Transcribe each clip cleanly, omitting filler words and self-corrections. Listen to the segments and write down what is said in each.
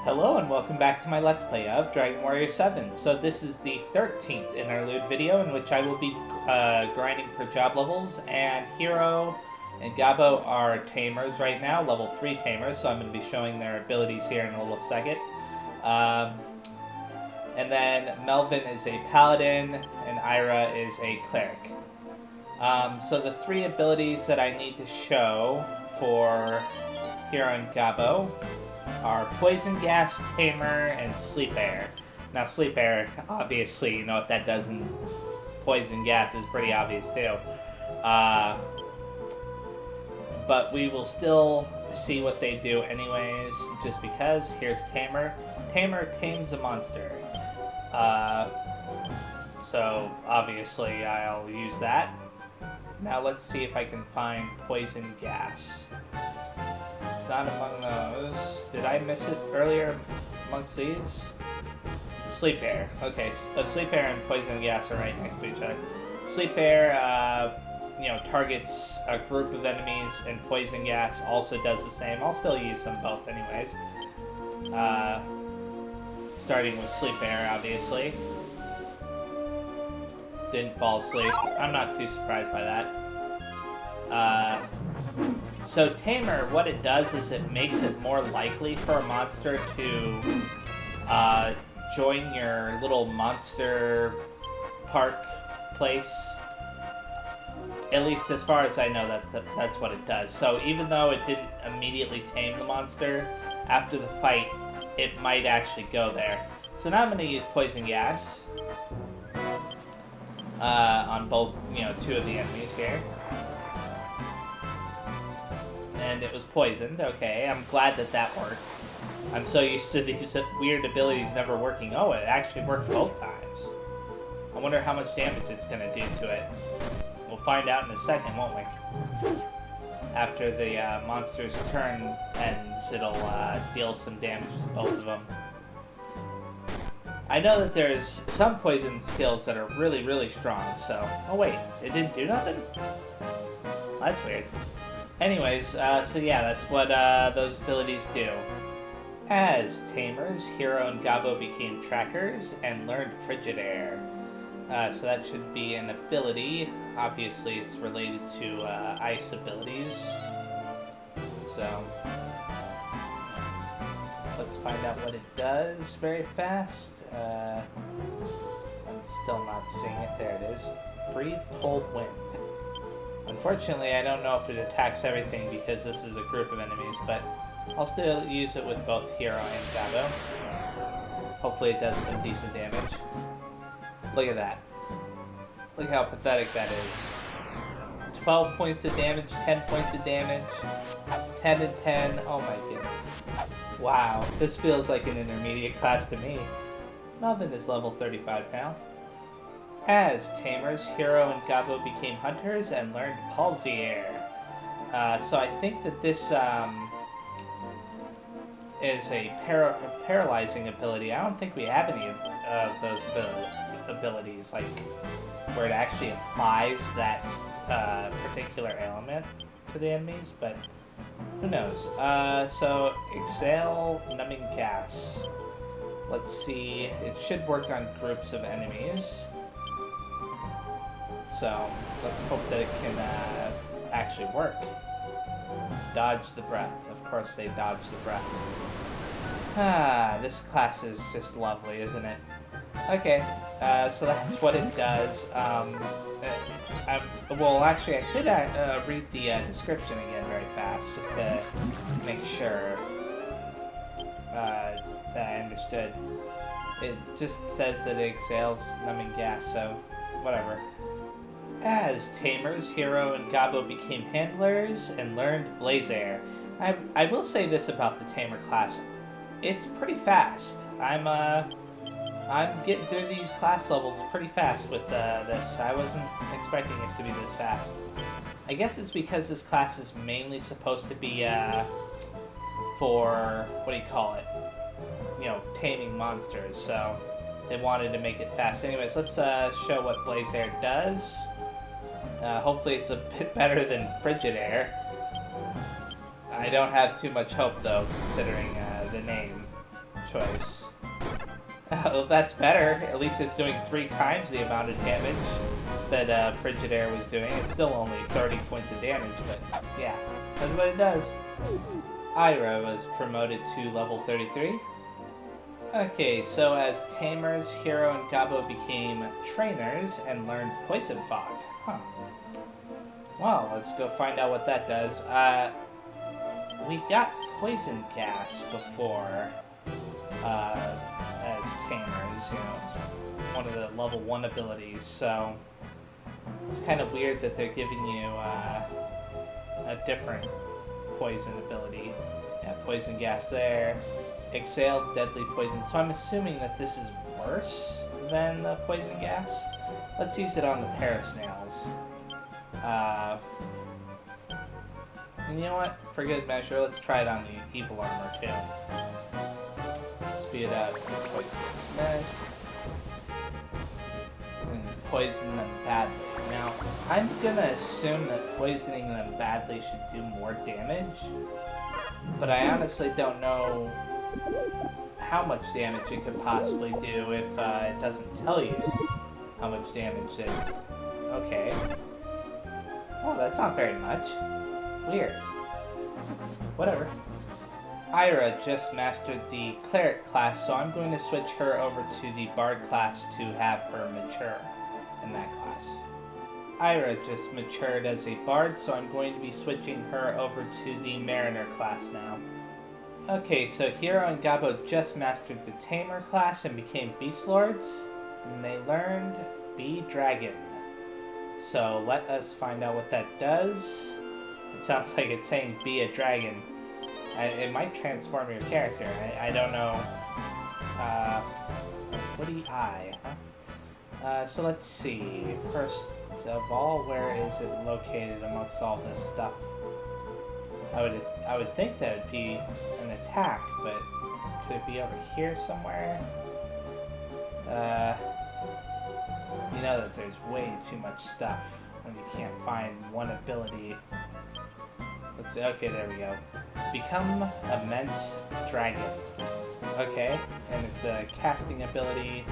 Hello and welcome back to my Let's Play of Dragon Warrior 7. So this is the 13th interlude video in which I will be grinding for job levels, and Hero and Gabo are tamers right now, level 3 tamers, so I'm going to be showing their abilities here in a little second. And then Melvin is a paladin and Ira is a cleric. So the three abilities that I need to show for Hero and Gabo are Poison Gas, Tamer, and Sleep Air. Now, Sleep Air, obviously, you know what that does, and Poison Gas is pretty obvious too. But we will still see what they do anyways, just because. Here's Tamer. Tamer tames a monster. So, obviously, I'll use that. Now, let's see if I can find Poison Gas. It's not among those. Did I miss it earlier amongst these? Sleep Air. Okay, so Sleep Air and Poison Gas are right next to each other. Sleep Air, targets a group of enemies, and Poison Gas also does the same. I'll still use them both anyways. Starting with Sleep Air, obviously. Didn't fall asleep. I'm not too surprised by that. So Tamer, what it does is it makes it more likely for a monster to join your little monster park place. At least as far as I know, that's what it does. So even though it didn't immediately tame the monster, after the fight, it might actually go there. So now I'm going to use Poison Gas on both, two of the enemies here. And it was poisoned. Okay, I'm glad that worked. I'm so used to these weird abilities never working. Oh, it actually worked both times. I wonder how much damage it's going to do to it. We'll find out in a second, won't we? After the monster's turn ends, it'll deal some damage to both of them. I know that there's some poison skills that are really, really strong, so... Oh wait, it didn't do nothing? That's weird. Anyways, so yeah, that's what those abilities do. As tamers, Hero and Gabo became trackers and learned Frigid Air. So that should be an ability. Obviously, it's related to ice abilities. So, let's find out what it does very fast. I'm still not seeing it. There it is. Breathe Cold Wind. Unfortunately, I don't know if it attacks everything because this is a group of enemies, but I'll still use it with both Hero and Gabo. Hopefully it does some decent damage. Look at that. Look how pathetic that is. 12 points of damage, 10 points of damage, 10 and 10. Oh my goodness. Wow, this feels like an intermediate class to me. Melvin is level 35 now. As tamers, Hero and Gabo became hunters and learned Palsy Air. So I think that this is a paralyzing ability. I don't think we have any of those abilities, like where it actually applies that particular element to the enemies, but who knows. So exhale numbing gas. Let's see. It should work on groups of enemies. So, let's hope that it can actually work. Dodge the breath. Of course they dodge the breath. Ah, this class is just lovely, isn't it? Okay, so that's what it does. Well, actually, I should read the description again very fast, just to make sure that I understood. It just says that it exhales numbing gas, so whatever. As tamers, Hero and Gabo became handlers and learned Blaze Air. I will say this about the tamer class. It's pretty fast. I'm getting through these class levels pretty fast with this. I wasn't expecting it to be this fast. I guess it's because this class is mainly supposed to be for, what do you call it? Taming monsters, so they wanted to make it fast. Anyways, let's show what Blaze Air does. Hopefully it's a bit better than Frigid Air. I don't have too much hope, though, considering the name. choice. Oh, that's better. At least it's doing 3 times the amount of damage that Frigidaire was doing. It's still only 30 points of damage, but yeah, that's what it does. Ira was promoted to level 33. Okay, so as Tamers, Hero, and Gabo became trainers and learned Poison Fog. Huh. Well, let's go find out what that does. We got Poison Gas before, as Tamers, you know, it's one of the level 1 abilities, so it's kind of weird that they're giving you, a different poison ability. Yeah, Poison Gas there. Exhale deadly poison. So I'm assuming that this is worse than the Poison Gas. Let's use it on the Parasnails. And you know what? For good measure, let's try it on the Evil Armor too. Speed up. Poison Dismissed. And poison them badly. Now, I'm gonna assume that poisoning them badly should do more damage, but I honestly don't know how much damage it could possibly do if it doesn't tell you how much damage it... Okay. Oh, that's not very much. Weird. Whatever. Ira just mastered the Cleric class, so I'm going to switch her over to the Bard class to have her mature in that class. Ira just matured as a Bard, so I'm going to be switching her over to the Mariner class now. Okay, so Hero and Gabo just mastered the Tamer class and became Beast Lords, and they learned Be Dragon. So let us find out what that does. It sounds like it's saying Be a Dragon. It might transform your character. I don't know. Woody Eye, huh? So let's see. First of all, where is it located amongst all this stuff? I would think that would be an attack, but could it be over here somewhere? You know that there's way too much stuff when you can't find one ability. Let's see. Okay, there we go. Become Immense Dragon. Okay, and it's a casting ability.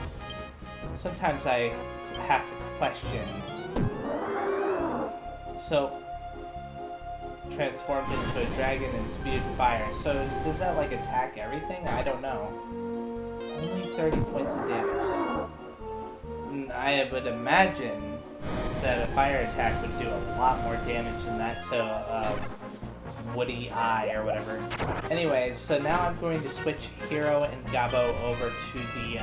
Sometimes I have to question. So, transformed into a dragon and spewed fire. So does that like attack everything? I don't know. Only 30 points of damage. I would imagine that a fire attack would do a lot more damage than that to Woody Eye or whatever. Anyways, so now I'm going to switch Hero and Gabo over to the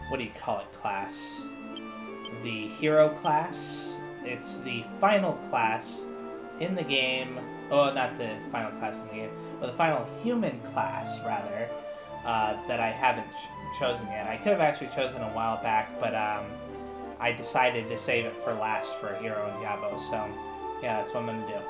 what do you call it class? The Hero class. It's the final class in the game, oh, not the final class in the game, but the final human class, rather, that I haven't chosen yet. I could have actually chosen a while back, but I decided to save it for last for Hero and Gabo, so yeah, that's what I'm going to do.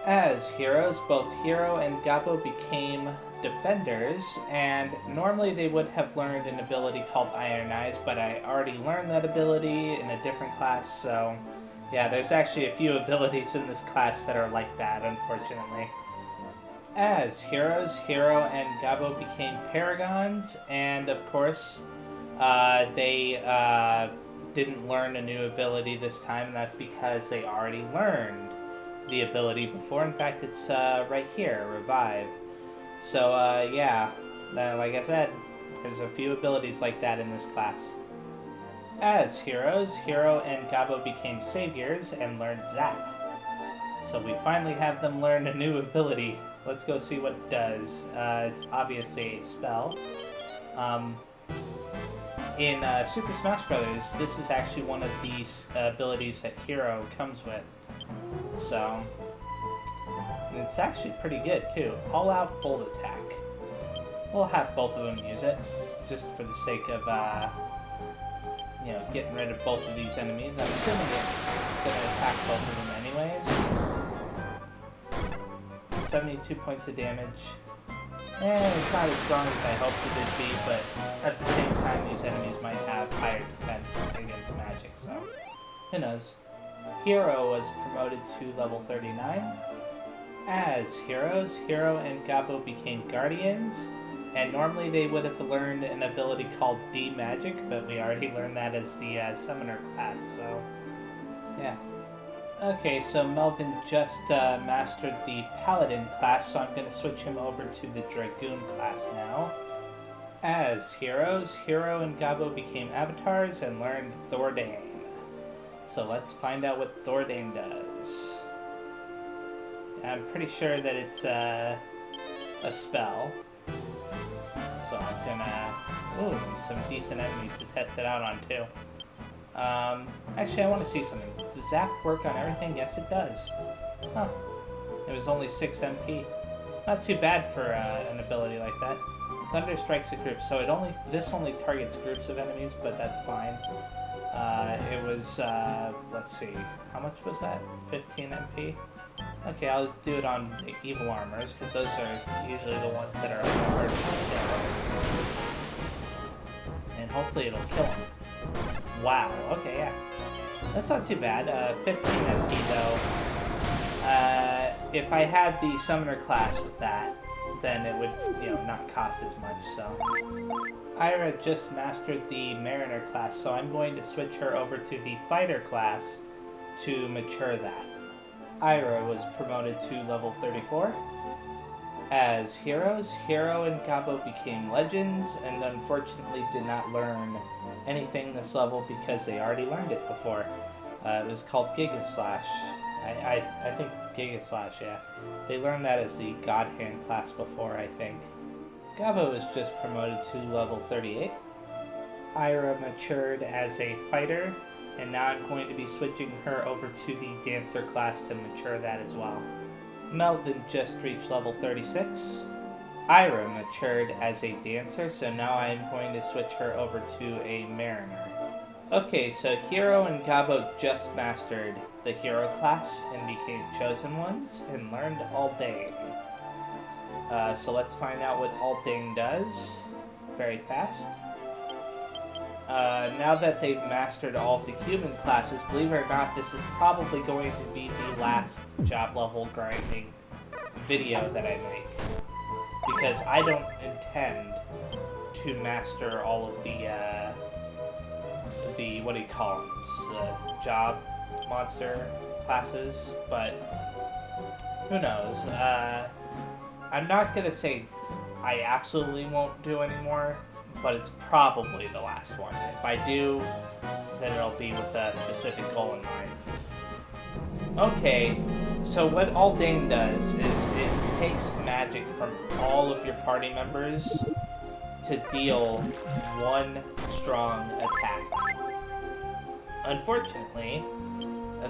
As heroes, both Hero and Gabo became defenders, and normally they would have learned an ability called Iron Eyes, but I already learned that ability in a different class, so yeah, there's actually a few abilities in this class that are like that, unfortunately. As heroes, Hero and Gabo became Paragons, and of course, they didn't learn a new ability this time, and that's because they already learned the ability before. In fact, it's right here, Revive. So, yeah, like I said, there's a few abilities like that in this class. As heroes, Hero and Gabo became saviors and learned Zap. So we finally have them learn a new ability. Let's go see what it does. It's obviously a spell. In Super Smash Bros., this is actually one of these abilities that Hero comes with. So, and it's actually pretty good too. All Out Bolt Attack. We'll have both of them use it, just for the sake of, you know, getting rid of both of these enemies. I'm assuming it's going to attack both of them anyways. 72 points of damage. It's not as strong as I hoped it would be, but at the same time, these enemies might have higher defense against magic, so who knows. Hero was promoted to level 39. As heroes, Hero and Gabo became Guardians, And normally they would have learned an ability called D-Magic, but we already learned that as the Summoner class, so yeah. Okay, so Melvin just mastered the Paladin class, so I'm going to switch him over to the Dragoon class now. As heroes, Hero and Gabo became avatars and learned Thordane. So let's find out what Thordane does. I'm pretty sure that it's a spell. So I'm gonna... Ooh, some decent enemies to test it out on too. Actually, I want to see something. Does Zap work on everything? Yes, it does. Huh. It was only 6 MP. Not too bad for an ability like that. Thunder strikes a group, so this only targets groups of enemies, but that's fine. It was, let's see, how much was that? 15 MP? Okay, I'll do it on the evil armors, because those are usually the ones that are hard to kill. And hopefully it'll kill him. Wow, okay, yeah. That's not too bad. 15 MP though. If I had the Summoner class with that, then it would, not cost as much, so. Ira just mastered the Mariner class, so I'm going to switch her over to the Fighter class to mature that. Ira was promoted to level 34. As heroes, Hero and Gabo became legends, and unfortunately did not learn anything this level because they already learned it before. It was called Giga Slash. I think Giga Slash, yeah. They learned that as the God Hand class before, I think. Gabo was just promoted to level 38. Ira matured as a fighter, and now I'm going to be switching her over to the Dancer class to mature that as well. Melvin just reached level 36. Ira matured as a Dancer, so now I am going to switch her over to a Mariner. Okay, so Hero and Gabo just mastered the Hero class and became Chosen Ones and learned Aldane. So let's find out what Aldane does very fast. Now that they've mastered all of the human classes, believe it or not, this is probably going to be the last job level grinding video that I make. Because I don't intend to master all of the what do you call them? The job monster classes, but who knows? I'm not gonna say I absolutely won't do anymore, but it's probably the last one. If I do, then it'll be with a specific goal in mind. Okay, so what Aldane does is it takes magic from all of your party members to deal one strong attack. Unfortunately,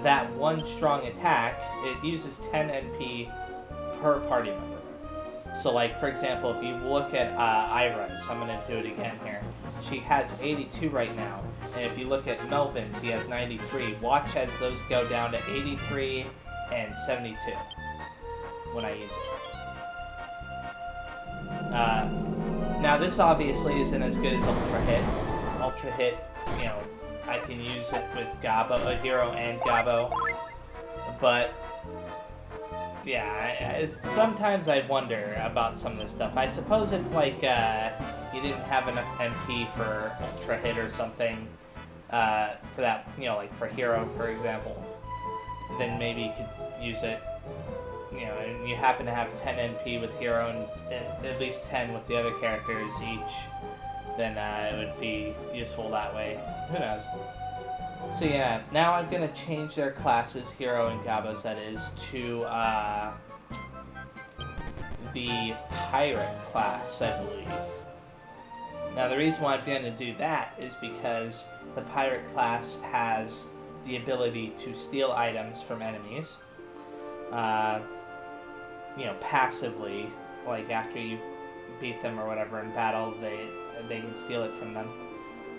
that one strong attack, it uses 10 NP per party member. So, like, for example, if you look at Ira's, I'm going to do it again here. She has 82 right now. And if you look at Melvin's, he has 93. Watch as those go down to 83 and 72 when I use it. Now, this obviously isn't as good as Ultra Hit. Ultra Hit, I can use it with Gabo, Hero and Gabo. But yeah, sometimes I wonder about some of this stuff. I suppose if, like, you didn't have enough MP for Ultra Hit or something, for that, like for Hero, for example, then maybe you could use it, and you happen to have 10 NP with Hero and at least 10 with the other characters each, then it would be useful that way. Who knows? So yeah, now I'm going to change their classes, Hero and Gabo's that is, to the Pirate class, I believe. Now the reason why I'm going to do that is because the Pirate class has the ability to steal items from enemies, passively, like after you beat them or whatever in battle, they can steal it from them.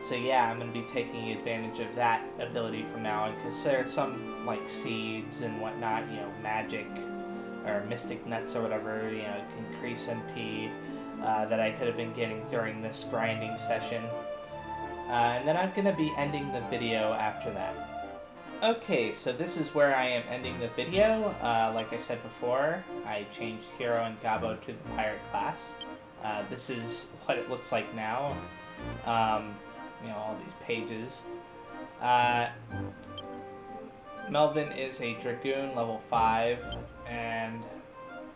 So yeah, I'm going to be taking advantage of that ability from now on, because there are some, like, seeds and whatnot, magic, or mystic nuts or whatever, increase MP, that I could have been getting during this grinding session. And then I'm going to be ending the video after that. Okay, so this is where I am ending the video. Like I said before, I changed Hero and Gabo to the Pirate class. This is what it looks like now. You know, all these pages. Melvin is a Dragoon level 5, and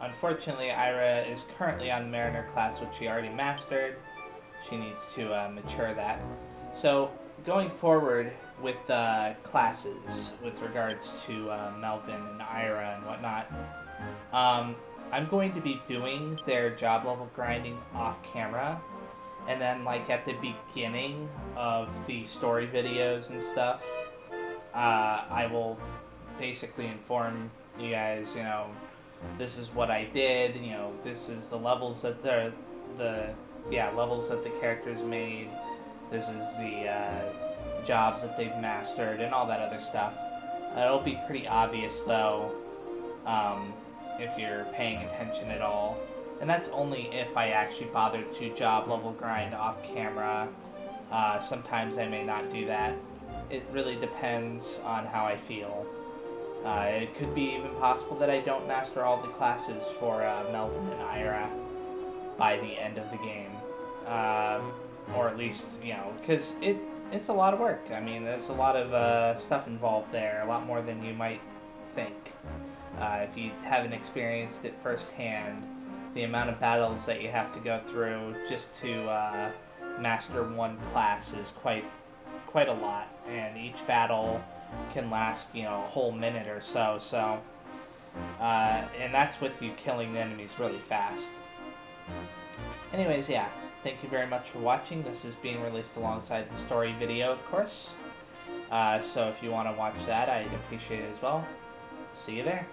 unfortunately Ira is currently on Mariner class, which she already mastered. She needs to mature that. So going forward with classes with regards to Melvin and Ira and whatnot, I'm going to be doing their job level grinding off camera, and then like at the beginning of the story videos and stuff, I will basically inform you guys, you know, this is what I did, you know, this is the levels that levels that the characters made, this is the jobs that they've mastered, and all that other stuff. It'll be pretty obvious though, if you're paying attention at all. And that's only if I actually bother to job level grind off camera. Sometimes I may not do that. It really depends on how I feel. It could be even possible that I don't master all the classes for Melvin and Ira by the end of the game. Or at least, you know, because it's a lot of work. I mean, there's a lot of stuff involved there, a lot more than you might think. If you haven't experienced it firsthand, the amount of battles that you have to go through just to master one class is quite a lot, and each battle can last, you know, a whole minute or so. So, and that's with you killing the enemies really fast. Anyways, yeah, thank you very much for watching. This is being released alongside the story video, of course. So if you want to watch that, I'd appreciate it as well. See you there.